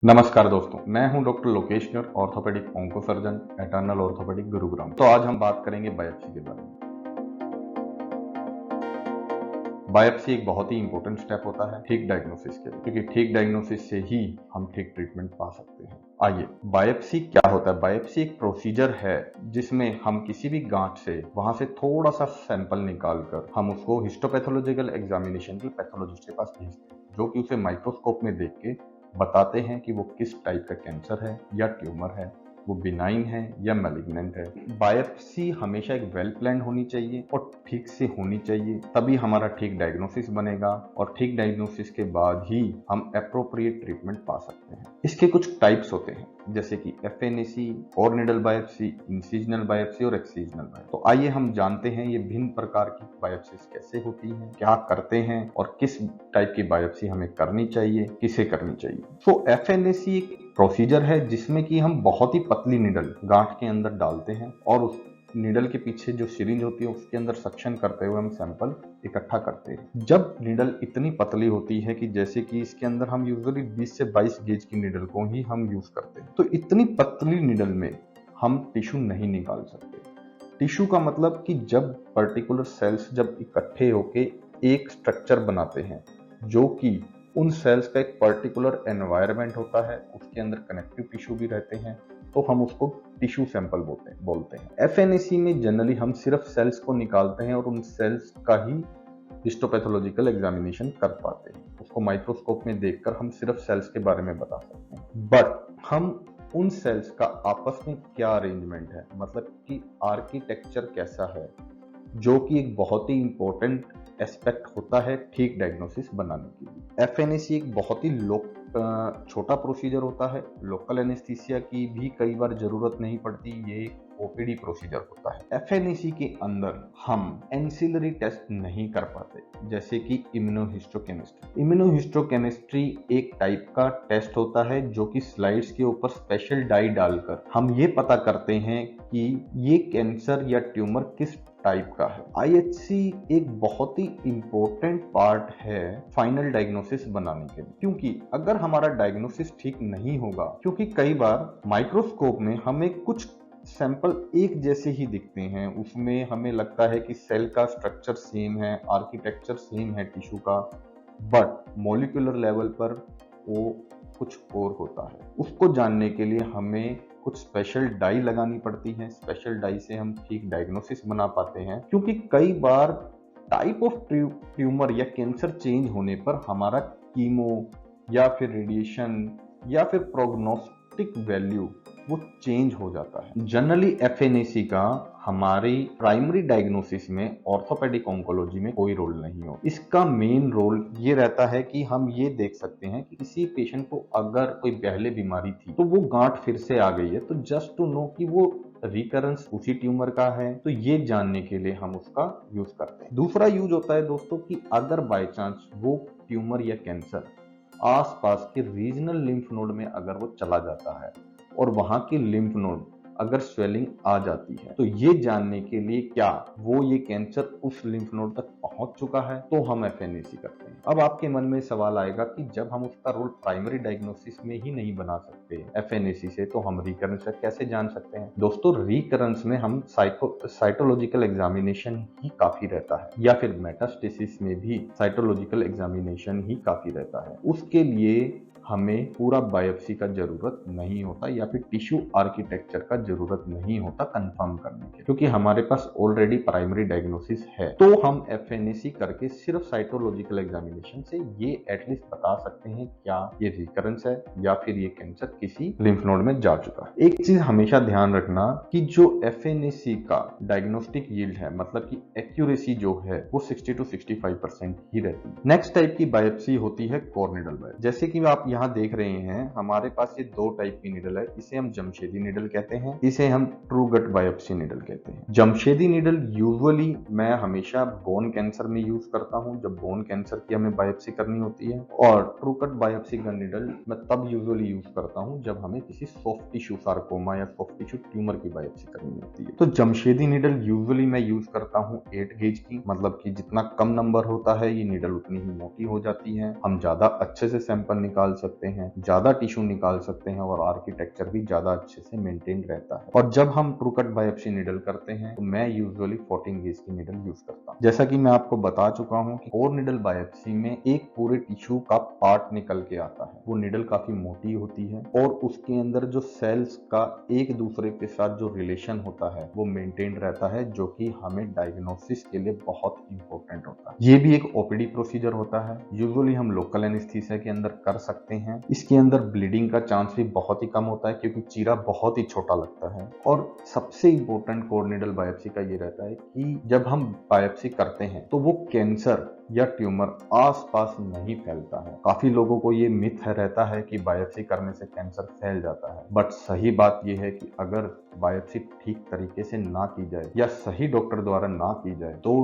नमस्कार दोस्तों, मैं हूं doctor Lokesh Garg, orthopaedic onco surgeon, eternal orthopaedic Gurugram. तो आज हम बात करेंगे बायोप्सी के बारे में। बायोप्सी एक बहुत ही इंपॉर्टेंट स्टेप होता है ठीक डायग्नोसिस के लिए, क्योंकि ठीक डायग्नोसिस से ही हम ठीक ट्रीटमेंट पा सकते हैं। आइए, बायोप्सी क्या होता है? बायोप्सी एक प्रोसीजर है जिसमें हम किसी भी गांठ से वहां से थोड़ा सा सैंपल निकालकर हम उसको हिस्टोपैथोलॉजिकल एग्जामिनेशन के पैथोलॉजिस्ट के पास भेजते हैं, जो कि उसे माइक्रोस्कोप में देख के बताते हैं कि वो किस टाइप का कैंसर है या ट्यूमर है, वो बिनाइन है या मैलिग्नेंट है। बायोप्सी हमेशा एक वेल प्लान होनी चाहिए और ठीक से होनी चाहिए, तभी हमारा ठीक डायग्नोसिस बनेगा और ठीक डायग्नोसिस के बाद ही हम एप्रोप्रिएट ट्रीटमेंट पा सकते हैं। इसके कुछ टाइप्स होते हैं, जैसे कि FNAC, core needle biopsy, incisional biopsy और एक्सिजनल बायोप्सी। तो आइए हम जानते हैं ये भिन्न प्रकार की बायोप्सीज कैसे होती हैं, क्या करते हैं और किस टाइप की बायोप्सी हमें करनी चाहिए, किसे करनी चाहिए। तो FNAC एक प्रोसीजर है जिसमें कि हम बहुत ही पतली नीडल गांठ के अंदर डालते हैं और उस नीडल के पीछे जो सिरिंज होती है उसके अंदर सक्शन करते हुए हम सैंपल इकट्ठा करते हैं। जब नीडल इतनी पतली होती है कि जैसे कि इसके अंदर हम यूजुअली 20 से 22 गेज की नीडल को ही हम यूज करते हैं, तो इतनी पतली नीडल में हम टिश्यू नहीं निकाल सकते। टिश्यू का मतलब कि जब पर्टिकुलर सेल्स जब इकट्ठे होके एक स्ट्रक्चर बनाते हैं, जो कि उन सेल्स का एक पर्टिकुलर एनवायरनमेंट होता है, उसके अंदर कनेक्टिव टिश्यू भी रहते हैं, तो हम उसको टिश्यू सैंपल बोलते हैं। FNAC में जनरली हम सिर्फ सेल्स को निकालते हैं और उन सेल्स का ही हिस्टोपैथोलॉजिकल एग्जामिनेशन कर पाते हैं। उसको माइक्रोस्कोप में देखकर हम सिर्फ सेल्स के बारे में बता सकते हैं, बट हम उन सेल्स का आपस में क्या अरेंजमेंट है, मतलब कि आर्किटेक्चर कैसा है, जो कि एक बहुत ही इंपॉर्टेंट एस्पेक्ट होता है ठीक डायग्नोसिस बनाने के लिए। FNAC एक बहुत ही छोटा प्रोसीजर होता है, लोकल एनेस्थीसिया की भी कई बार जरूरत नहीं पड़ती, ये OPD प्रोसीजर होता है। FNAC के अंदर हम एंसिलरी टेस्ट नहीं कर पाते, जैसे कि इम्यूनोहिस्टोकेमिस्ट्री। इम्यूनोहिस्टोकेमिस्ट्री एक टाइप का टेस्ट होता है जो कि स्लाइड्स के ऊपर स्पेशल डाई डालकर हम ये पता करते हैं कि ये कैंसर या ट्यूमर किस टाइप का है। IHC एक बहुत ही इंपॉर्टेंट पार्ट है फाइनल डायग्नोसिस बनाने के लिए, क्योंकि अगर हमारा डायग्नोसिस ठीक नहीं होगा, क्योंकि कई बार माइक्रोस्कोप में हमें कुछ सैंपल एक जैसे ही दिखते हैं, उसमें हमें लगता है कि सेल का स्ट्रक्चर सेम है, आर्किटेक्चर सेम है टिश्यू का, बट मॉलिक्यूलर लेवल पर वो कुछ और होता है। उसको जानने के लिए हमें कुछ स्पेशल डाई लगानी पड़ती है। स्पेशल डाई से हम ठीक डायग्नोसिस बना पाते हैं, क्योंकि कई बार टाइप ऑफ ट्यूमर या कैंसर चेंज होने पर हमारा कीमो या फिर रेडिएशन या फिर प्रोग्नोस्टिक वैल्यू वो चेंज हो जाता है। जनरली FNAC का हमारी प्राइमरी डायग्नोसिस में ऑर्थोपेडिक ऑन्कोलॉजी में कोई रोल नहीं हो। इसका मेन रोल ये रहता है कि हम ये देख सकते हैं कि किसी पेशेंट को अगर कोई पहले बीमारी थी तो वो गांठ फिर से आ गई है, तो जस्ट टू नो कि वो रिकरेंस उसी ट्यूमर का है, तो ये जानने के लिए हम उसका यूज करते हैं। दूसरा यूज होता है दोस्तों कि अगर बाय चांस वो ट्यूमर या कैंसर आसपास के रीजनल लिम्फ नोड में अगर वो चला जाता है और वहां की लिम्फ नोड अगर स्वेलिंग आ जाती है, तो ये जानने के लिए क्या वो ये कैंसर उस लिम्फ नोड तक पहुंच चुका है, तो हम FNAC करते हैं। अब आपके मन में सवाल आएगा कि जब हम उसका रोल प्राइमरी डायग्नोसिस में ही नहीं बना सकते FNAC से, तो हम रिकरेंस कैसे जान सकते हैं? दोस्तों, रिकरेंस में हम साइटोलॉजिकल एग्जामिनेशन ही काफी रहता है, या फिर मेटास्टेसिस में भी साइटोलॉजिकल एग्जामिनेशन ही काफी रहता है। उसके लिए हमें पूरा बायोप्सी का जरूरत नहीं होता या फिर टिश्यू आर्किटेक्चर का जरूरत नहीं होता कंफर्म करने के, क्योंकि हमारे पास ऑलरेडी प्राइमरी डायग्नोसिस है। तो हम FNAC करके सिर्फ साइटोलॉजिकल एग्जामिनेशन से ये एटलीस्ट बता सकते हैं क्या ये रिकरेंस है या फिर ये कैंसर किसी लिम्फ नोड में जा चुका है। एक चीज हमेशा ध्यान रखना कि जो FNAC का डायग्नोस्टिक यील्ड है, मतलब कि एक्यूरेसी जो है, वो 60 to 65% ही रहती है। नेक्स्ट टाइप की बायोप्सी होती है कोर नीडल बायोप्सी। जैसे कि आप यहाँ देख रहे हैं, हमारे पास ये दो टाइप की नीडल है। इसे हम जमशेदी नीडल कहते हैं, इसे हम ट्रू गट बायोप्सी नीडल कहते हैं। जमशेदी नीडल यूजुअली मैं हमेशा बोन कैंसर में यूज करता हूँ, जब बोन कैंसर की हमें बायोप्सी करनी होती है, और ट्रू गट बायोप्सी का नीडल मैं तब यूजुअली यूज करता हूँ जब हमें किसी सॉफ्ट टिश्यू सार्कोमा या सॉफ्ट टिश्यू ट्यूमर की बायोप्सी करनी होती है। तो जमशेदी नीडल यूजुअली मैं यूज करता हूँ 8 गेज की, मतलब कि जितना कम नंबर होता है ये नीडल उतनी ही मोटी हो जाती है, हम ज्यादा अच्छे से सैंपल निकाल सकते हैं, ज्यादा टिश्यू निकाल सकते हैं और आर्किटेक्चर भी ज्यादा अच्छे से मेंटेन रहता है। और जब हम ट्रू कट बायोप्सी नीडल करते हैं तो मैं यूजुअली 14 गेज की नीडल यूज करता हूँ। जैसा कि मैं आपको बता चुका हूँ कि कोर नीडल बायोप्सी में एक पूरे टिश्यू का पार्ट निकल के आता है। वो नीडल काफी मोटी होती है और उसके अंदर जो सेल्स का एक दूसरे के साथ जो रिलेशन होता है वो मेंटेन रहता है, जो कि हमें डायग्नोसिस के लिए बहुत इंपॉर्टेंट होता है। ये भी एक ओपीडी प्रोसीजर होता है, यूजुअली हम लोकल एनेस्थीसिया के अंदर कर सकते हैं। इसके अंदर ब्लीडिंग का चांस भी बहुत ही कम होता है क्योंकि चीरा बहुत ही छोटा लगता है। और सबसे इंपॉर्टेंट कोर नीडल बायोप्सी का ये रहता है कि जब हम बायोप्सी करते हैं तो वो कैंसर या ट्यूमर आसपास नहीं फैलता है। काफी लोगों को ये मिथ रहता है कि बायोप्सी करने से कैंसर फैल जाता है, बट सही बात यह है कि अगर बायोप्सी ठीक तरीके से ना की जाए या सही डॉक्टर द्वारा ना की जाए तो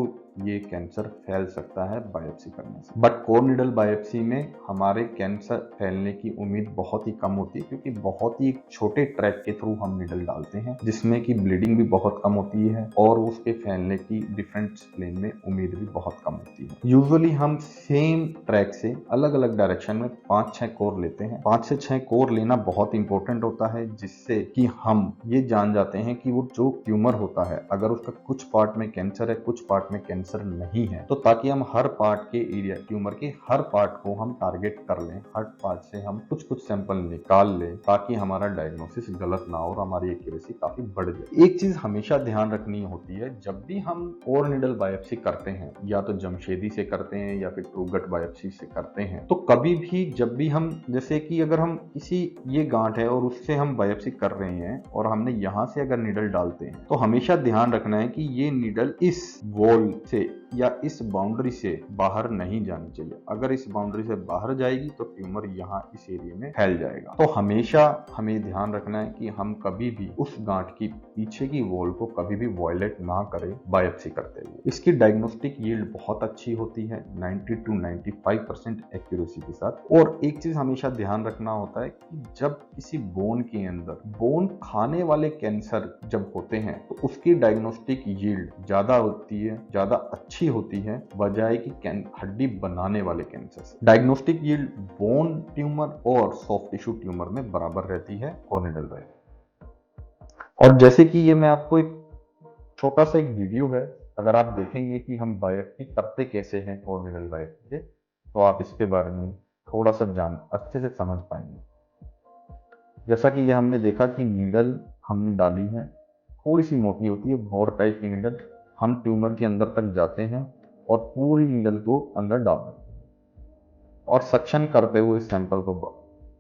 ये कैंसर फैल सकता है बायोप्सी करने से। बट कोर नीडल बायोप्सी में हमारे कैंसर फैलने की उम्मीद बहुत ही कम होती है क्योंकि बहुत ही छोटे ट्रैक के थ्रू हम नीडल डालते हैं, जिसमें कि ब्लीडिंग भी बहुत कम होती है और उसके फैलने की डिफरेंट प्लेन में उम्मीद भी बहुत कम होती है। यूजुअली हम सेम ट्रैक से अलग अलग डायरेक्शन में 5-6 कोर लेते हैं। 5 से 6 कोर लेना बहुत इंपॉर्टेंट होता है, जिससे कि हम ये जान जाते हैं कि वो जो ट्यूमर होता है अगर उसका कुछ पार्ट में कैंसर है, कुछ पार्ट में कैंसर नहीं है, तो ताकि हम हर पार्ट के एरिया, ट्यूमर के हर पार्ट को हम टारगेट कर लें, हर पार्ट से हम कुछ कुछ सैंपल निकाल लें ताकि हमारा डायग्नोसिस गलत ना हो और हमारी एक्यूरेसी काफी बढ़ जाए। एक चीज हमेशा ध्यान रखनी होती है, जब भी हम कोर नीडल बायोप्सी करते हैं, या तो जमशेदी से करते हैं या फिर ट्रू कट बायोप्सी से करते हैं, तो कभी भी जब भी हम, जैसे कि अगर हम किसी, ये गांठ है और उससे हम बायोप्सी कर रहे हैं और हमने यहाँ से अगर नीडल डालते हैं, तो हमेशा ध्यान रखना है कि ये नीडल इस वॉल से या इस बाउंड्री से बाहर नहीं जानी चाहिए। अगर इस बाउंड्री से बाहर जाएगी तो ट्यूमर यहाँ इस एरिया में फैल जाएगा। तो हमेशा हमें ध्यान रखना है कि हम कभी भी उस गांठ की पीछे की वॉल को कभी भी वायलेट ना करें बायोप्सी करते हुए। इसकी डायग्नोस्टिक यील्ड बहुत अच्छी होती है, 90 to 95% एक्यूरेसी के साथ। और एक चीज हमेशा ध्यान रखना होता है कि जब किसी बोन के अंदर बोन खाने वाले कैंसर जब होते हैं तो उसकी डायग्नोस्टिक यील्ड ज्यादा होती है, ज्यादा अच्छी होती है बजाय कि हड्डी बनाने वाले कैंसर से। डायग्नोस्टिक यील्ड बोन ट्यूमर और सॉफ्ट टिश्यू ट्यूमर में बराबर रहती है कोर नीडल बायोप्सी। और जैसे कि ये मैं आपको एक छोटा सा एक वीडियो है, अगर आप देखेंगे कि हम बायोप्सी करते कैसे हैं कोर नीडल बायोप्सी से, तो आप इसके बारे में थोड़ा सा अच्छे से समझ पाएंगे। जैसा कि ये हमने देखा कि नीडल हमने डाली है, थोड़ी सी मोटी होती है, बोर टाइप की नीडल। हम ट्यूमर के अंदर तक जाते हैं और पूरी नीडल को अंदर डाल देते हैं और सक्शन करते हुए सैंपल को,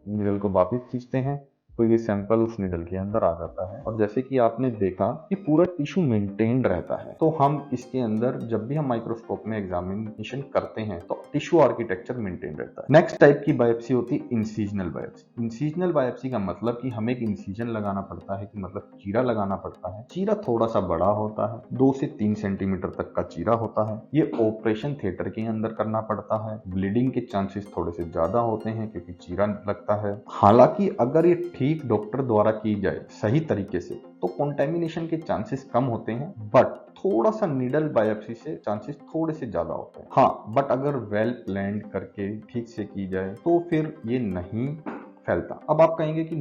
नीडल को वापस खींचते हैं, तो ये सैंपल उस नीडल के अंदर आ जाता है। और जैसे कि आपने देखा कि पूरा टिश्यू मेंटेन्ड रहता है, तो हम इसके अंदर जब भी हम माइक्रोस्कोप में एग्जामिनेशन करते हैं तो टिश्यू आर्किटेक्चर मेंटेन रहता है। नेक्स्ट टाइप की बायोप्सी होती है इंसिजनल बायोप्सी। इंसिजनल बायोप्सी का मतलब कि हमें एक इंसिजन लगाना पड़ता है, कि मतलब चीरा लगाना पड़ता है। चीरा थोड़ा सा बड़ा होता है, 2 से 3 सेंटीमीटर तक का चीरा होता है। ये ऑपरेशन थिएटर के अंदर करना पड़ता है। ब्लीडिंग के चांसेस थोड़े से ज्यादा होते हैं क्योंकि चीरा लगता है। हालांकि अगर ये ठीक डॉक्टर द्वारा की जाए सही तरीके से तो कंटेमिनेशन के चांसेस कम होते हैं, बट थोड़ा सा नीडल बायोप्सी से चांसेस थोड़े से ज्यादा होते हैं। हाँ, बट अगर वेल प्लान्ड करके ठीक से की जाए तो फिर ये नहीं फैलता। अब आप कहेंगे कि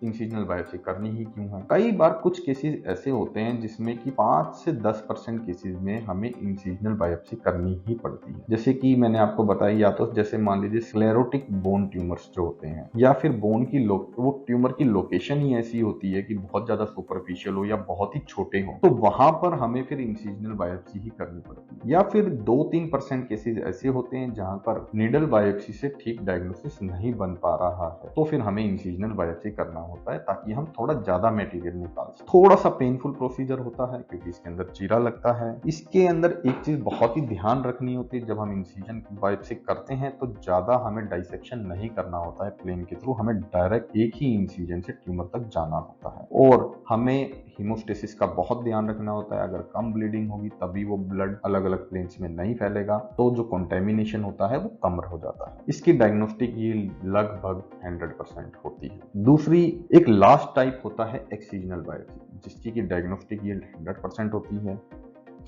इंसिजनल बायोप्सी करनी ही क्यों है? कई बार कुछ केसेस ऐसे होते हैं जिसमें कि 5 से 10% केसेस में हमें इंसिजनल बायोप्सी करनी ही पड़ती है। जैसे कि मैंने आपको बताया, या तो जैसे मान लीजिए स्क्लेरोटिक बोन ट्यूमर्स जो होते हैं, या फिर बोन की वो ट्यूमर की लोकेशन ही ऐसी होती है कि बहुत ज्यादा सुपरफिशियल हो या बहुत ही छोटे हो, तो वहां पर हमें फिर इंसिजनल बायोप्सी ही करनी पड़ती है। या फिर 2-3% केसेस ऐसे होते हैं जहां पर नीडल बायोप्सी से ठीक डायग्नोसिस नहीं बन पा रहा है, तो फिर हमें इंसिजनल बायोप्सी करना होता है ताकि हम थोड़ा ज्यादा मटेरियल निकाल सकें। थोड़ा सा पेनफुल प्रोसीजर होता है क्योंकि इसके अंदर चीरा लगता है। इसके अंदर एक चीज बहुत ही ध्यान रखनी होती है, जब हम इंसिजन बायोप्सी करते हैं तो ज्यादा हमें डाइसेक्शन नहीं करना होता है प्लेन के थ्रू, हमें डायरेक्ट एक ही इंसिजन से ट्यूमर तक जाना होता है। और हमें हीमोस्टेसिस का बहुत ध्यान रखना होता है। अगर कम ब्लीडिंग होगी तभी वो ब्लड अलग अलग प्लेन्स में नहीं फैलेगा, तो जो कंटेमिनेशन होता है वो कम हो जाता है। इसकी डायग्नोस्टिक ये लगभग 100% होती है। दूसरी एक लास्ट टाइप होता है एक्सिजनल बायोप्सी, जिसकी की डायग्नोस्टिक यील्ड 100% होती है।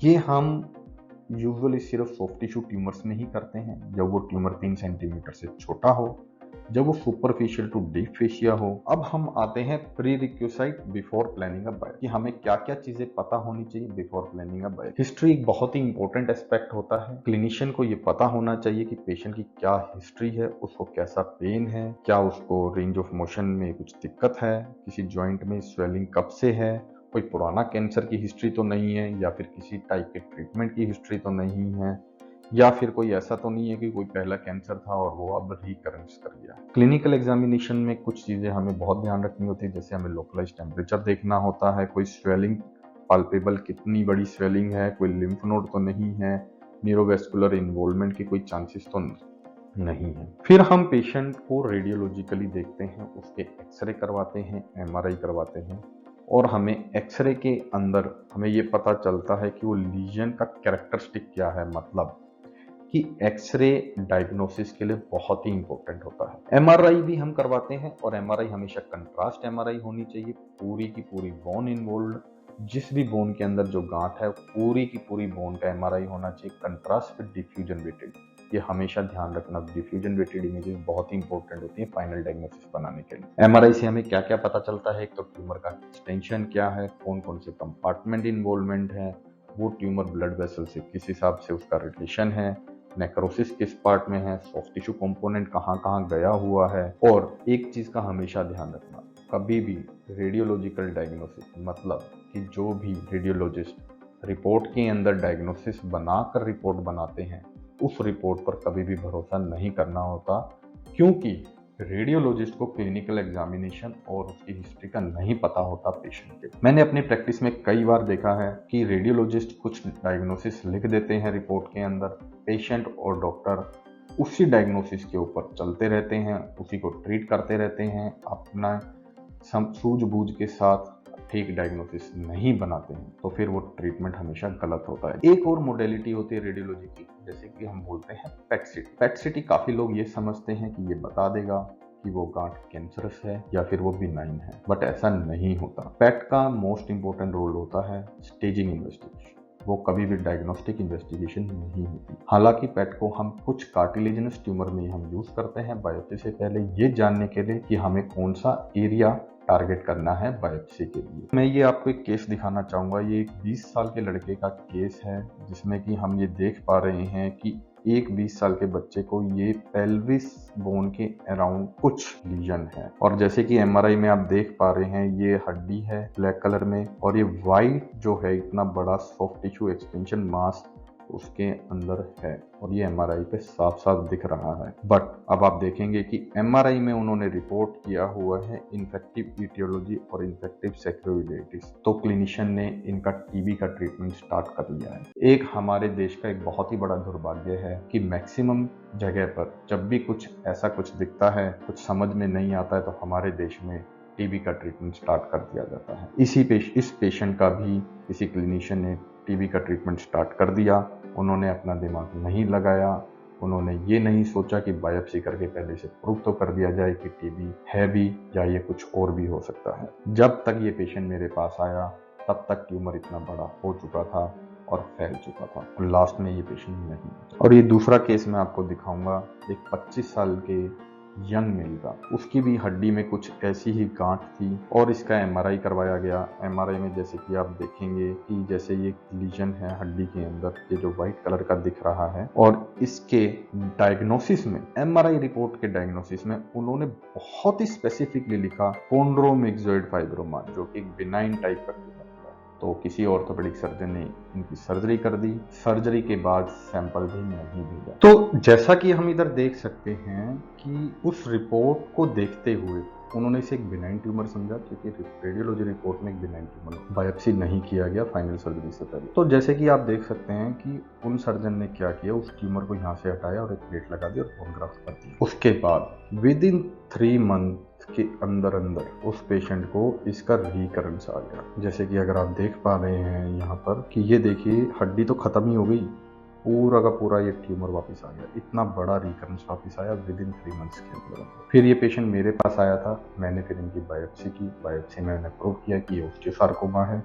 ये हम यूजुअली सिर्फ सॉफ्ट टिश्यू ट्यूमर्स में ही करते हैं, जब वो ट्यूमर 3 सेंटीमीटर से छोटा हो जब वो सुपरफिशियल टू डीप फेशिया हो। अब हम आते हैं pre requisite before planning a biopsy, कि हमें क्या क्या चीजें पता होनी चाहिए before planning a biopsy. History एक बहुत ही इंपॉर्टेंट एस्पेक्ट होता है। क्लिनिशियन को ये पता होना चाहिए कि पेशेंट की क्या हिस्ट्री है, उसको कैसा पेन है, क्या उसको रेंज ऑफ मोशन में कुछ दिक्कत है, किसी ज्वाइंट में स्वेलिंग कब से है, कोई पुराना कैंसर की हिस्ट्री तो नहीं है, या फिर किसी टाइप के ट्रीटमेंट की हिस्ट्री तो नहीं है, या फिर कोई ऐसा तो नहीं है कि कोई पहला कैंसर था और वो अब रिकरेंस कर गया। क्लिनिकल एग्जामिनेशन में कुछ चीजें हमें बहुत ध्यान रखनी होती है, जैसे हमें लोकलाइज टेम्परेचर देखना होता है, कोई स्वेलिंग पाल्पेबल कितनी बड़ी स्वेलिंग है, कोई लिम्फ नोड तो नहीं है, न्यूरोवेस्कुलर इन्वॉल्वमेंट के कोई चांसेस तो नहीं है। फिर हम पेशेंट को रेडियोलॉजिकली देखते हैं, उसके एक्सरे करवाते हैं, एमआरआई करवाते हैं, और हमें एक्सरे के अंदर हमें ये पता चलता है कि वो लीजन का कैरेक्टरिस्टिक क्या है, मतलब कि एक्सरे डायग्नोसिस के लिए बहुत ही इंपॉर्टेंट होता है। एमआरआई भी हम करवाते हैं, और एमआरआई हमेशा कंट्रास्ट एमआरआई होनी चाहिए, पूरी की पूरी बोन इन्वॉल्व, जिस भी बोन के अंदर जो गांठ है पूरी की पूरी बोन का एमआरआई होना चाहिए, कंट्रास्ट विद डिफ्यूजन वेटेड। ये हमेशा ध्यान रखना, डिफ्यूजन वेटेड इमेजेस बहुत ही इंपॉर्टेंट होती है फाइनल डायग्नोसिस बनाने के लिए। एमआरआई से हमें क्या क्या पता चलता है, एक तो ट्यूमर का एक्सटेंशन क्या है, कौन कौन से कंपार्टमेंट इन्वॉल्वमेंट है, वो ट्यूमर ब्लड वेसल से किस हिसाब से उसका रिलेशन है, नेक्रोसिस किस पार्ट में है, सॉफ्ट टिश्यू कंपोनेंट कहाँ कहाँ गया हुआ है। और एक चीज का हमेशा ध्यान रखना, कभी भी रेडियोलॉजिकल डायग्नोसिस, मतलब कि जो भी रेडियोलॉजिस्ट रिपोर्ट के अंदर डायग्नोसिस बनाकर रिपोर्ट बनाते हैं, उस रिपोर्ट पर कभी भी भरोसा नहीं करना होता, क्योंकि रेडियोलॉजिस्ट को क्लिनिकल एग्जामिनेशन और उसकी हिस्ट्री का नहीं पता होता पेशेंट के। मैंने अपनी प्रैक्टिस में कई बार देखा है कि रेडियोलॉजिस्ट कुछ डायग्नोसिस लिख देते हैं रिपोर्ट के अंदर, पेशेंट और डॉक्टर उसी डायग्नोसिस के ऊपर चलते रहते हैं, उसी को ट्रीट करते रहते हैं, अपना सूझबूझ के साथ ठीक डायग्नोसिस नहीं बनाते हैं, तो फिर वो ट्रीटमेंट हमेशा गलत होता है। एक और मोडेलिटी होती है रेडियोलॉजी की, जैसे कि हम बोलते हैं पेट सिटी। पेट सिटी काफी लोग ये समझते हैं कि ये बता देगा कि वो गांठ कैंसरस है या फिर वो बिनाइन है, बट ऐसा नहीं होता। पेट का मोस्ट इंपॉर्टेंट रोल होता है स्टेजिंग इन्वेस्टिगेशन, वो कभी भी डायग्नोस्टिक इन्वेस्टिगेशन नहीं होती। हालांकि पेट को हम कुछ कार्टिलेजिनस ट्यूमर में हम यूज करते हैं बायोप्सी से पहले, ये जानने के लिए कि हमें कौन सा एरिया टारगेट करना है बायोप्सी के लिए। मैं ये आपको एक केस दिखाना चाहूंगा। ये एक 20 साल के लड़के का केस है, जिसमें कि हम ये देख पा रहे हैं कि एक 20 साल के बच्चे को ये पेल्विस बोन के अराउंड कुछ लीजन है, और जैसे कि एमआरआई में आप देख पा रहे हैं ये हड्डी है ब्लैक कलर में, और ये वाइट जो है इतना बड़ा सॉफ्ट टिश्यू एक्सटेंशन मास उसके अंदर है, और ये एमआरआई पे साफ साफ दिख रहा है। बट अब आप देखेंगे कि एमआरआई में उन्होंने रिपोर्ट किया हुआ है इन्फेक्टिव ईटियोलॉजी और इन्फेक्टिव सैक्रोइलेटिस, तो क्लिनिशियन ने इनका टीबी का ट्रीटमेंट स्टार्ट कर लिया है। एक हमारे देश का एक बहुत ही बड़ा दुर्भाग्य है कि मैक्सिमम जगह पर जब भी कुछ ऐसा कुछ दिखता है, कुछ समझ में नहीं आता है, तो हमारे देश में टीबी का ट्रीटमेंट स्टार्ट कर दिया जाता है। इस पेशेंट का भी किसी क्लिनिशियन ने टीबी का ट्रीटमेंट स्टार्ट कर दिया। उन्होंने अपना दिमाग नहीं लगाया, उन्होंने ये नहीं सोचा कि बायोप्सी करके पहले से प्रूव तो कर दिया जाए कि टीबी है भी या ये कुछ और भी हो सकता है। जब तक ये पेशेंट मेरे पास आया तब तक ट्यूमर इतना बड़ा हो चुका था और फैल चुका था, और लास्ट में ये पेशेंट नहीं बचा। और ये दूसरा केस मैं आपको दिखाऊंगा, एक 25 साल के यंग मेल का, उसकी भी हड्डी में कुछ ऐसी ही गांठ थी, और इसका एमआरआई करवाया गया। एमआरआई में जैसे कि आप देखेंगे कि जैसे ये लीजन है हड्डी के अंदर, ये जो व्हाइट कलर का दिख रहा है, और इसके डायग्नोसिस में, एमआरआई रिपोर्ट के डायग्नोसिस में उन्होंने बहुत ही स्पेसिफिकली लिखा कोंड्रोमिक्सोइड फाइब्रोमा, जो कि एक बिनाइन टाइप का ट्यूमर था। तो किसी ऑर्थोपेडिक सर्जन ने इनकी सर्जरी कर दी, सर्जरी के बाद सैंपल भी नहीं भेजा। तो जैसा कि हम इधर देख सकते हैं कि उस रिपोर्ट को देखते हुए उन्होंने इसे एक बिनाइन ट्यूमर समझा, क्योंकि रेडियोलॉजी रिपोर्ट में एक बिनाइन ट्यूमर, बायोप्सी नहीं किया गया फाइनल सर्जरी से पहले। तो जैसे कि आप देख सकते हैं कि उन सर्जन ने क्या किया, उस ट्यूमर को यहाँ से हटाया और एक प्लेट लगा दी और बोन ग्राफ्ट कर दी। उसके बाद विद इन 3 मंथ के अंदर अंदर उस पेशेंट को इसका रिकरेंस आ गया। जैसे कि अगर आप देख पा रहे हैं यहाँ पर कि ये देखिए हड्डी तो खत्म ही हो गई, पूरा का पूरा ये ट्यूमर वापस आ गया, इतना बड़ा रिकरेंस वापस आया विद इन 3 मंथ्स के अंदर। फिर ये पेशेंट मेरे पास आया था, मैंने फिर इनकी बायोप्सी की, बायोप्सी में मैंने प्रूव किया कि ये ऑस्टियोसार्कोमा है।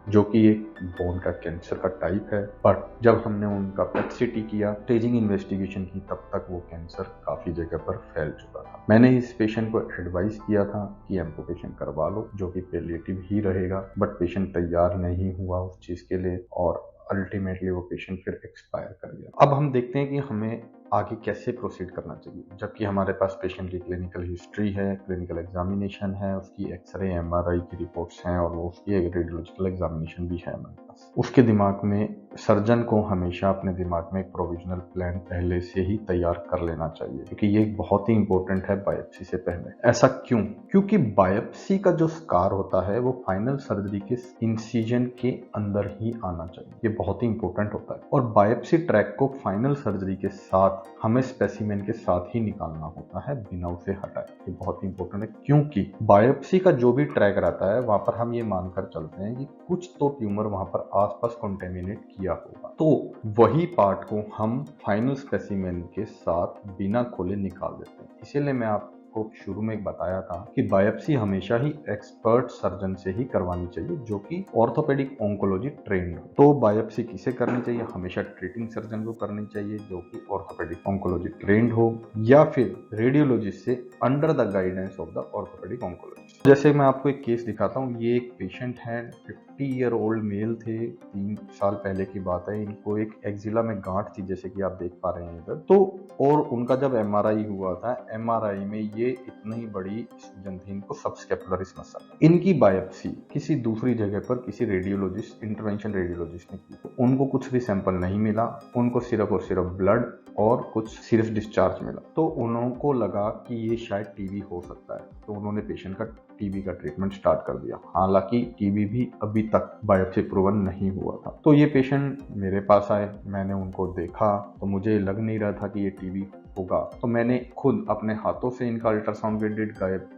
जो कि एक बोन का कैंसर का टाइप है। पर जब हमने उनका पेट-सीटी किया, स्टेजिंग इन्वेस्टिगेशन की, तब तक वो कैंसर काफी जगह पर फैल चुका था। मैंने इस पेशेंट को एडवाइस किया था कि एम्पुटेशन करवा लो, जो कि पैलिएटिव ही रहेगा, बट पेशेंट तैयार नहीं हुआ उस चीज के लिए और अल्टीमेटली वो पेशेंट फिर एक्सपायर कर गया। अब हम देखते हैं कि हमें आगे कैसे प्रोसीड करना चाहिए, जबकि हमारे पास पेशेंट की क्लिनिकल हिस्ट्री है, क्लिनिकल एग्जामिनेशन है, उसकी एक्सरे एमआरआई की रिपोर्ट्स हैं और वो उसकी रेडियोलॉजिकल एग्जामिनेशन भी है हमारे पास। उसके दिमाग में, सर्जन को हमेशा अपने दिमाग में एक प्रोविजनल प्लान पहले से ही तैयार कर लेना चाहिए, क्योंकि ये बहुत ही इंपॉर्टेंट है बायोप्सी से पहले। ऐसा क्यों? क्योंकि बायोप्सी का जो स्कार होता है वो फाइनल सर्जरी के इंसिजन के अंदर ही आना चाहिए। ये बहुत ही इंपॉर्टेंट होता है और बायोप्सी ट्रैक को फाइनल सर्जरी के साथ हमें स्पेसिमेन के साथ ही निकालना होता है, बिना उसे हटाए। ये बहुत ही इंपॉर्टेंट है, क्योंकि बायोप्सी का जो भी ट्रैक रहता है वहां पर हम ये मानकर चलते हैं कि कुछ तो ट्यूमर वहां पर आसपास कॉन्टेमिनेट किया होगा, तो वही पार्ट को हम फाइनल स्पेसिमेन के साथ बिना खोले निकाल देते हैं। इसीलिए मैं आपको शुरू में एक बताया था कि बायोप्सी हमेशा ही एक्सपर्ट सर्जन से ही करवानी चाहिए, जो कि ऑर्थोपेडिक ऑन्कोलॉजी ट्रेंड हो। तो बायोप्सी किसे करनी चाहिए? हमेशा ट्रीटिंग सर्जन को करनी चाहिए, जो कि ऑर्थोपेडिक ऑन्कोलॉजी ट्रेंड हो, या फिर रेडियोलॉजिस्ट से under the guidance of the orthopaedic oncologist. जैसे मैं आपको एक केस दिखाता हूँ। ये एक पेशेंट है, 50 ईयर ओल्ड मेल थे, 3 साल पहले की बात है। इनको एक एक्जिला में गांठ थी, जैसे कि आप देख पा रहे हैं इधर। तो और उनका जब एमआरआई हुआ था, एमआरआई में ये इतनी बड़ी सूजन थी इनको सबस्कैपुलरिस मसल। इनकी बायोप्सी किसी दूसरी जगह पर किसी रेडियोलॉजिस्ट, इंटरवेंशन रेडियोलॉजिस्ट ने की, तो उनको कुछ भी सैंपल नहीं मिला। उनको सिर्फ और सिर्फ ब्लड और कुछ सिर्फ डिस्चार्ज मिला। तो उनको लगा कि ये शायद टीबी हो सकता है, तो उन्होंने पेशेंट का टीबी का ट्रीटमेंट स्टार्ट कर दिया। हालांकि टीबी भी अभी तक बायोप्सी प्रूवन नहीं हुआ था। तो ये पेशेंट मेरे पास आए, मैंने उनको देखा, तो मुझे लग नहीं रहा था कि ये टीबी होगा। तो मैंने खुद अपने हाथों से इनका अल्ट्रासाउंड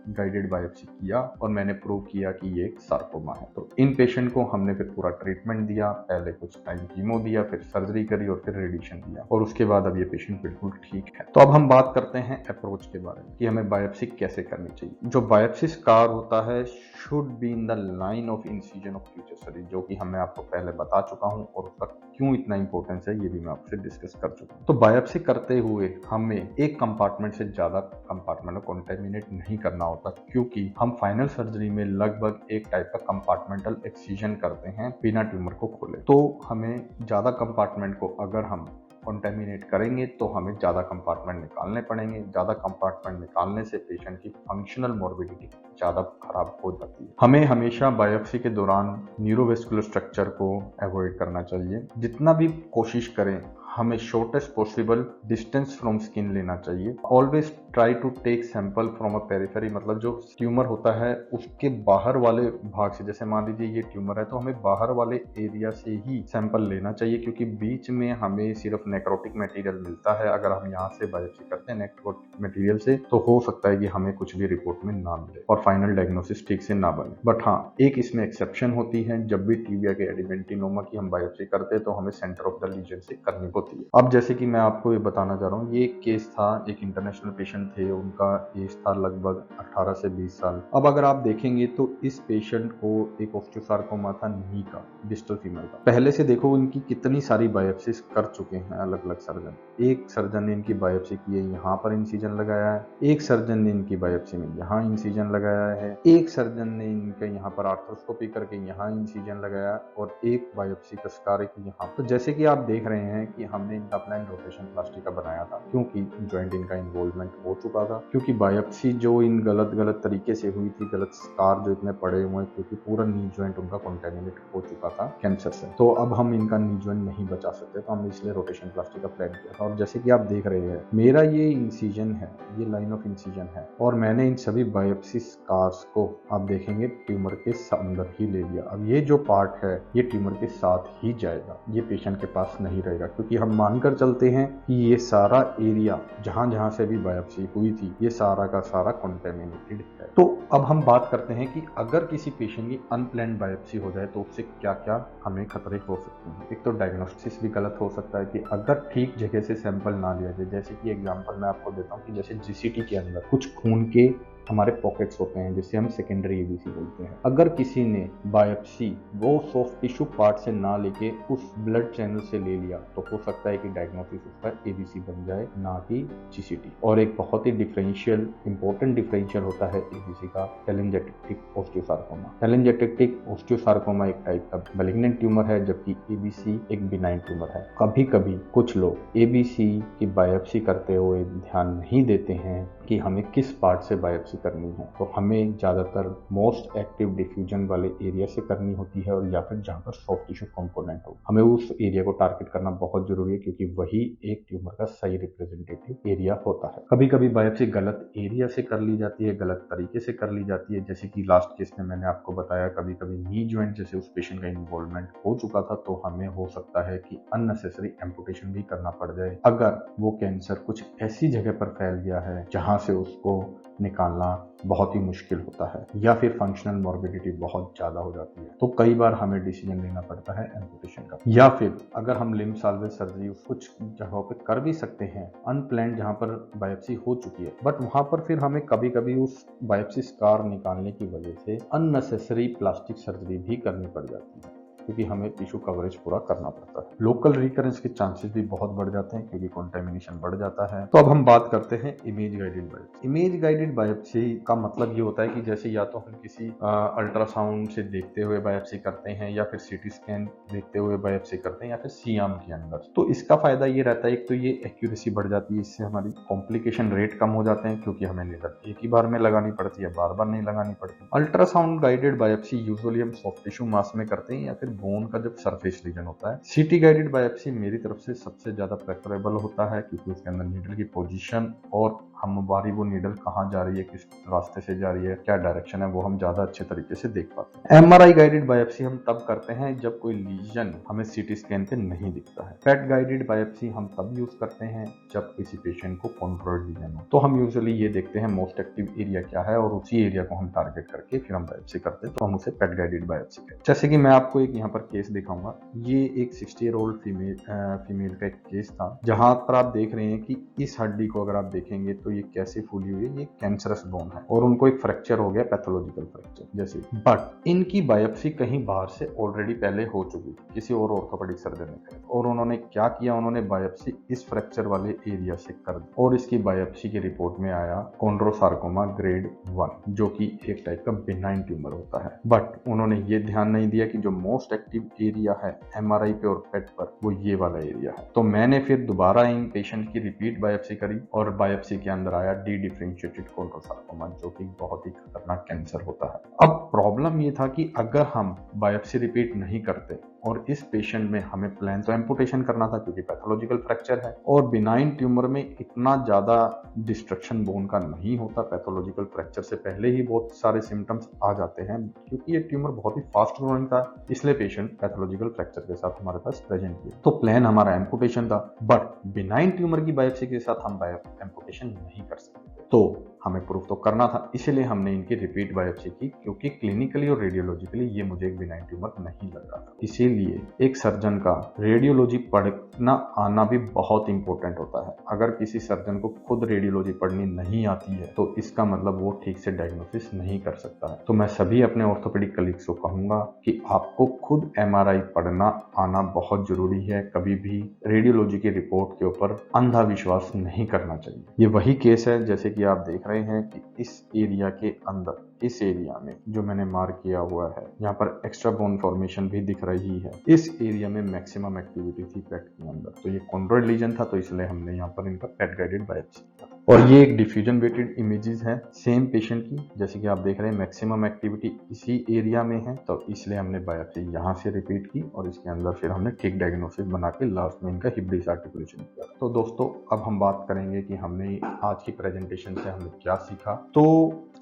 गाइडेड बायोप्सी किया और मैंने प्रूव किया कि ये एक सार्कोमा है। तो इन पेशेंट को हमने फिर पूरा ट्रीटमेंट दिया, पहले कुछ टाइम कीमो दिया, फिर सर्जरी करी और फिर रेडिएशन दिया, और उसके बाद अब ये पेशेंट बिल्कुल ठीक है। तो अब हम बात करते हैं अप्रोच के बारे में कि हमें बायोप्सी कैसे करनी चाहिए। जो बायोप्सी स्कार होता है should be in the line of incision of future surgery, जो कि मैं आपको पहले बता चुका हूं, और उसका क्यों इतना इंपॉर्टेंस है ये भी मैं आपसे डिस्कस कर चुका हूं। तो बायोप्सी करते हुए हमें एक कंपार्टमेंट से ज्यादा कंपार्टमेंट को कॉन्टेमिनेट नहीं करना होता, क्योंकि हम फाइनल सर्जरी में लगभग एक टाइप का कंपार्टमेंटल एक्सीजन करते हैं बिना ट्यूमर को खोले। तो हमें ज्यादा कंपार्टमेंट को अगर हम कॉन्टेमिनेट करेंगे तो हमें ज़्यादा कंपार्टमेंट निकालने पड़ेंगे। ज़्यादा कंपार्टमेंट निकालने से पेशेंट की फंक्शनल मॉर्बिडिटी ज़्यादा खराब हो जाती है। हमें हमेशा बायोप्सी के दौरान न्यूरोवेस्कुलर स्ट्रक्चर को अवॉइड करना चाहिए। जितना भी कोशिश करें हमें shortest possible distance from skin लेना चाहिए। Always try to take sample from a periphery, मतलब जो ट्यूमर होता है उसके बाहर वाले भाग से। जैसे मान लीजिए ये ट्यूमर है तो हमें बाहर वाले एरिया से ही सैंपल लेना चाहिए, क्योंकि बीच में हमें सिर्फ नेक्रोटिक मटेरियल मिलता है। अगर हम यहाँ से बायोप्सी करते हैं नेक्रोटिक मटेरियल से, तो हो सकता है कि हमें कुछ भी रिपोर्ट में ना मिले और फाइनल डायग्नोसिस ठीक से ना बने। बट हाँ, एक इसमें एक्सेप्शन होती है। जब भी टिबिया के एडिमेंटिनोमा की हम बायोप्सी करते हैं तो हमें सेंटर ऑफ द लीजन से करनी होती है। अब जैसे कि मैं आपको ये बताना चाह रहा हूँ, ये एक केस था, एक इंटरनेशनल पेशेंट थे, उनका एज था लगभग 18 से 20 साल। अब अगर आप देखेंगे तो इस पेशेंट को एक ऑस्टियोसार्कोमा था नी का, डिस्टल फीमर का। पहले से देखो इनकी कितनी सारी बायोप्सीज कर चुके हैं अलग अलग सर्जन। एक सर्जन ने इनकी बायोप्सी की है, यहाँ पर इंसिजन लगाया है। एक सर्जन ने इनकी बायोप्सी में यहाँ इंसिजन लगाया है। एक सर्जन ने इनके यहाँ पर आर्थ्रोस्कोपी करके यहाँ इंसिजन लगाया, और एक बायोप्सी का स्कार है यहाँ। तो जैसे कि आप देख रहे हैं कि हमने इनका प्लान रोटेशन प्लास्टी का बनाया था, क्योंकि ज्वाइंट इनका इन्वॉल्वमेंट हो चुका था, क्योंकि बायोप्सी जो इन गलत तरीके से हुई थी, गलत स्कार जो इतने पड़े हुए हैं, क्योंकि पूरा नी ज्वाइंट उनका कॉन्टेमिनेट हो चुका था कैंसर से। तो अब हम इनका नी ज्वाइंट नहीं बचा सकते, तो हमने इसलिए रोटेशन प्लास्टी का प्लान किया था। और जैसे कि आप देख रहे हैं मेरा ये इंसिजन है, ये लाइन ऑफ इंसिजन है, और मैंने इन सभी बायोप्सी स्कार्स को आप देखेंगे ट्यूमर के अंदर ही ले लिया। अब ये जो पार्ट है ये ट्यूमर के साथ ही जाएगा, ये पेशेंट के पास नहीं रहेगा, क्योंकि हम मानकर चलते हैं कि ये सारा एरिया जहां जहां से भी बायोप्सी हुई थी ये सारा का सारा कॉन्टेमिनेटेड है। तो अब हम बात करते हैं कि अगर किसी पेशेंट की अनप्लान्ड बायोप्सी हो जाए तो उससे क्या क्या हमें खतरे हो सकते हैं। एक तो डायग्नोस्टिस भी गलत हो सकता है कि अगर ठीक जगह से सैंपल ना लिया जाए। जैसे कि एग्जांपल मैं आपको देता हूँ कि जैसे जीसीटी के अंदर कुछ खून के हमारे पॉकेट्स होते हैं जिसे हम सेकेंडरी एबीसी बोलते हैं। अगर किसी ने बायोप्सी वो सॉफ्ट टिश्यू पार्ट से ना लेके उस ब्लड चैनल से ले लिया तो हो सकता है कि डायग्नोसिस उसका एबीसी बन जाए, ना कि जीसीटी। और एक बहुत ही इंपॉर्टेंट डिफरेंशियल होता है एबीसी का, टेलेंजेटिक ऑस्टियोसार्कोमा। टेलेंजेटिक ऑस्टियोसार्कोमा एक टाइप का मैलिग्नेंट ट्यूमर है, जबकि एबीसी एक बिनाइन ट्यूमर है। कभी कभी कुछ लोग एबीसी की बायोप्सी करते हुए ध्यान नहीं देते हैं कि हमें किस पार्ट से बायोप्सी करनी है, तो हमें ज्यादातर मोस्ट एक्टिव डिफ्यूजन वाले एरिया से करनी होती है, और या फिर जहां पर सॉफ्ट टिश्यू कंपोनेंट हो, हमें उस एरिया को टारगेट करना बहुत जरूरी है, क्योंकि वही एक ट्यूमर का सही रिप्रेजेंटेटिव एरिया होता है। कभी कभी बायोप्सी गलत एरिया से कर ली जाती है, गलत तरीके से कर ली जाती है, जैसे कि लास्ट केस में मैंने आपको बताया, कभी कभी नी ज्वाइंट जैसे उस पेशेंट का इन्वॉल्वमेंट हो चुका था, तो हमें हो सकता है कि अननेसेसरी एम्पुटेशन भी करना पड़ जाए अगर वो कैंसर कुछ ऐसी जगह पर फैल गया है जहां से उसको निकालना बहुत ही मुश्किल होता है, या फिर फंक्शनल मॉर्बिडिटी बहुत ज्यादा हो जाती है, तो कई बार हमें डिसीजन लेना पड़ता है एम्पुटेशन का। या फिर अगर हम लिम्ब साल्वेज सर्जरी कुछ जगहों पे कर भी सकते हैं अनप्लान्ड, जहां पर बायोप्सी हो चुकी है, बट वहां पर फिर हमें कभी कभी उस बायोप्सी स्कार निकालने की वजह से अननेसेसरी प्लास्टिक सर्जरी भी करनी पड़ जाती है, क्योंकि हमें टिश्यू कवरेज पूरा करना पड़ता है। लोकल रिकरेंस के चांसेस भी बहुत बढ़ जाते हैं, क्योंकि कंटेमिनेशन बढ़ जाता है। तो अब हम बात करते हैं image guided biopsy. Image guided biopsy का मतलब ये होता है कि जैसे या तो हम किसी अल्ट्रासाउंड से देखते हुए बायोप्सी करते हैं, या फिर सीटी स्कैन देखते हुए बायोप्सी करते हैं, या फिर सीएम के अंदर। तो इसका फायदा ये रहता है, एक तो ये एक्यूरेसी बढ़ जाती है, इससे हमारी कॉम्प्लिकेशन रेट कम हो जाते हैं, क्योंकि हमें नीडल एक ही बार में लगानी पड़ती है, बार बार नहीं लगानी पड़ती। अल्ट्रासाउंड गाइडेड बायोप्सी यूजुअली हम सॉफ्ट टिश्यू मास में करते हैं, या फिर बोन का जब सरफेस रीजन होता है। सीटी गाइडेड बायोप्सी मेरी तरफ से सबसे ज्यादा प्रेफरेबल होता है, क्योंकि उसके अंदर नीडल की पोजीशन और हमारी वो नीडल कहाँ जा रही है, किस रास्ते से जा रही है, क्या डायरेक्शन है, वो हम ज्यादा अच्छे तरीके से देख पाते हैं। एमआरआई गाइडेड बायोप्सी हम तब करते हैं जब कोई लीजन हमें सीटी स्कैन पे नहीं दिखता है। पेट गाइडेड बायोप्सी हम तब यूज करते हैं जब किसी पेशेंट को कॉन्ट्रोल्ड लीजन हो, तो हम यूजुअली ये देखते हैं मोस्ट एक्टिव एरिया क्या है, और उसी एरिया को हम टारगेट करके फिर हम बायोप्सी करते हैं, तो हम उसे पेट गाइडेड बायोप्सी कहते हैं। जैसे कि मैं आपको एक यहाँ पर केस दिखाऊंगा, ये एक 60 ईयर ओल्ड फीमेल का एक केस था, जहां पर आप देख रहे हैं कि इस हड्डी को अगर आप देखेंगे तो ये कैसे फूली हुई है, ये कैंसरस बोन है, और उनको एक फ्रैक्चर हो गया, पैथोलॉजिकल फ्रैक्चर जैसे। बट इनकी बायोप्सी कहीं बाहर से ऑलरेडी पहले हो चुकी थी, किसी और ऑर्थोपेडिक सर्जन ने करी, और उन्होंने क्या किया, उन्होंने बायोप्सी इस फ्रैक्चर वाले एरिया से कर दी, और इसकी बायोप्सी की रिपोर्ट में आया कॉन्ड्रोसार्कोमा ग्रेड 1, जो कि एक टाइप का बिनाइन ट्यूमर होता है। बट उन्होंने ये ध्यान नहीं दिया कि जो मोस्ट एक्टिव एरिया है एमआरआई पे और पेट पर, वो ये वाला एरिया है। तो मैंने फिर दोबारा इन पेशेंट की रिपीट बायोप्सी करी, और बायोप्सी के अंदर आया डी डिफरेंशिएटेड कॉन्ड्रोसार्कोमा, जो कि बहुत ही खतरनाक कैंसर होता है। अब प्रॉब्लम ये था कि अगर हम बायोप्सी रिपीट नहीं करते, और इस पेशेंट में हमें प्लान तो एम्पुटेशन करना था, क्योंकि पैथोलॉजिकल फ्रैक्चर है, और बिनाइन ट्यूमर में इतना ज्यादा डिस्ट्रक्शन बोन का नहीं होता, पैथोलॉजिकल फ्रैक्चर से पहले ही बहुत सारे सिम्टम्स आ जाते हैं, क्योंकि ये ट्यूमर बहुत ही फास्ट ग्रोइंग था, इसलिए पेशेंट पैथोलॉजिकल फ्रैक्चर के साथ हमारे पास प्रेजेंट किया। तो प्लान हमारा एम्पुटेशन था, बट बिनाइन ट्यूमर की बायोप्सी के साथ हम एम्पुटेशन नहीं कर सकते, तो हमें प्रूफ तो करना था, इसलिए हमने इनकी रिपीट बायोप्सी की, क्योंकि क्लिनिकली और रेडियोलॉजिकली ये मुझे एक बिनाइन ट्यूमर नहीं लग रहा था। इसीलिए एक सर्जन का रेडियोलॉजी पढ़ना आना भी बहुत इंपॉर्टेंट होता है। अगर किसी सर्जन को खुद रेडियोलॉजी पढ़नी नहीं आती है, तो इसका मतलब वो ठीक से डायग्नोसिस नहीं कर सकता है। तो मैं सभी अपने ऑर्थोपेडिक कलीग्स को कहूंगा कि आपको खुद एमआरआई पढ़ना आना बहुत जरूरी है। कभी भी रेडियोलॉजी की रिपोर्ट के ऊपर अंधा विश्वास नहीं करना चाहिए। ये वही केस है, जैसे कि आप देख रहे हैं कि इस एरिया के अंदर, इस एरिया में जो मैंने मार्क किया हुआ है, यहाँ पर एक्स्ट्रा बोन फॉर्मेशन भी दिख रही है, इस एरिया में मैक्सिमम एक्टिविटी थी पेट के अंदर। तो ये कॉन्ड्रॉइड लीजन था, तो इसलिए हमने यहाँ पर इनका पेट गाइडेड बायोप्सी किया। और ये एक डिफ्यूजन वेटेड इमेजेस है सेम पेशेंट की, जैसे कि आप देख रहे हैं मैक्सिमम एक्टिविटी इसी एरिया में है, तो इसलिए हमने बायोप्सी यहाँ से रिपीट की, और इसके अंदर फिर हमने ठीक डायग्नोसिस बना के लास्ट में इनका हिप डिस्क आर्टिकुलेशन किया। तो दोस्तों अब हम बात करेंगे कि हमने आज की प्रेजेंटेशन से हमने क्या सीखा। तो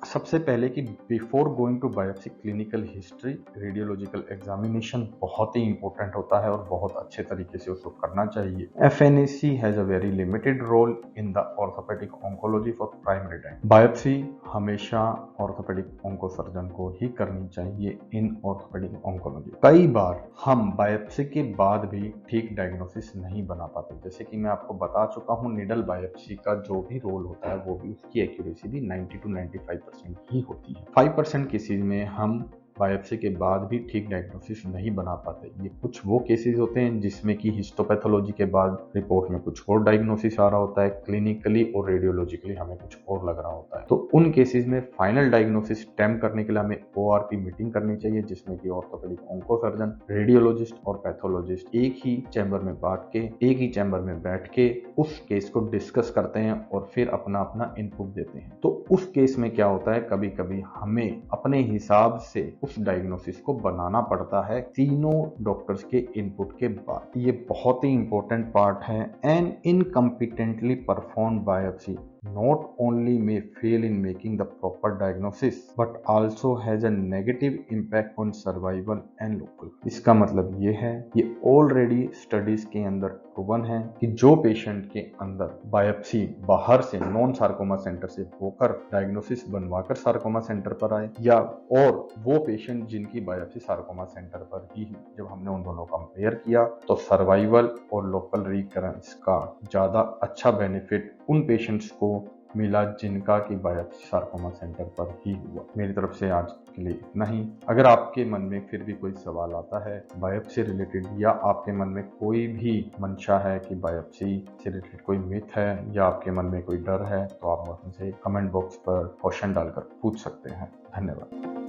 सबसे पहले कि before going to biopsy clinical history, radiological examination बहुत ही इंपॉर्टेंट होता है और बहुत अच्छे तरीके से उसको करना चाहिए। FNAC has a very limited role in the orthopaedic oncology for primary time. Biopsy हमेशा ऑर्थोपेडिक ऑन्को सर्जन को ही करनी चाहिए इन ऑर्थोपेडिक ऑन्कोलॉजी। कई बार हम बायोप्सी के बाद भी ठीक डायग्नोसिस नहीं बना पाते। जैसे कि मैं आपको बता चुका हूँ, निडल बायोप्सी का जो भी रोल होता है वो भी उसकी एक्यूरेसी भी 90 to 95% ही होती है। 5% केसेज में हम बायोप्सी के बाद भी ठीक डायग्नोसिस नहीं बना पाते। ये कुछ वो केसेस होते हैं जिसमें कि हिस्टोपैथोलॉजी के बाद रिपोर्ट में कुछ और डायग्नोसिस आ रहा होता है, क्लिनिकली और रेडियोलॉजिकली हमें कुछ और लग रहा होता है। तो उन केसेस में फाइनल डायग्नोसिस स्टेम करने के लिए हमें ORP मीटिंग करनी चाहिए, जिसमें कि ऑर्थोपेडिक ऑन्को सर्जन, रेडियोलॉजिस्ट और पैथोलॉजिस्ट एक ही चैम्बर में बांट के, एक ही चैम्बर में बैठ के उस केस को डिस्कस करते हैं और फिर अपना अपना इनपुट देते हैं। तो उस केस में क्या होता है, कभी कभी हमें अपने हिसाब से उस डायग्नोसिस को बनाना पड़ता है तीनों डॉक्टर्स के इनपुट के बाद। ये बहुत ही इंपॉर्टेंट पार्ट है। An incompetently perform biopsy not only may fail in making the proper diagnosis but also has a negative impact on survival and local। इसका मतलब ये है, ये ऑलरेडी स्टडीज के अंदर प्रूवन है कि जो पेशेंट के अंदर बायोप्सी बाहर से नॉन सार्कोमा सेंटर से होकर डायग्नोसिस बनवाकर सार्कोमा सेंटर पर आए, या और वो पेशेंट जिनकी बायोप्सी सार्कोमा सेंटर पर ही हुई, जब हमने उन दोनों कंपेयर किया तो सर्वाइवल और लोकल रिकरेंस का ज्यादा अच्छा बेनिफिट उन पेशेंट्स को मिला जिनका की बायोप्सी सार्कोमा सेंटर पर ही हुआ। मेरी तरफ से आज के लिए इतना ही। अगर आपके मन में फिर भी कोई सवाल आता है बायोप्सी रिलेटेड, या आपके मन में कोई भी मंशा है कि बायोप्सी से रिलेटेड कोई मिथ है, या आपके मन में कोई डर है, तो आप मुझसे कमेंट बॉक्स पर क्वेश्चन डालकर पूछ सकते हैं। धन्यवाद।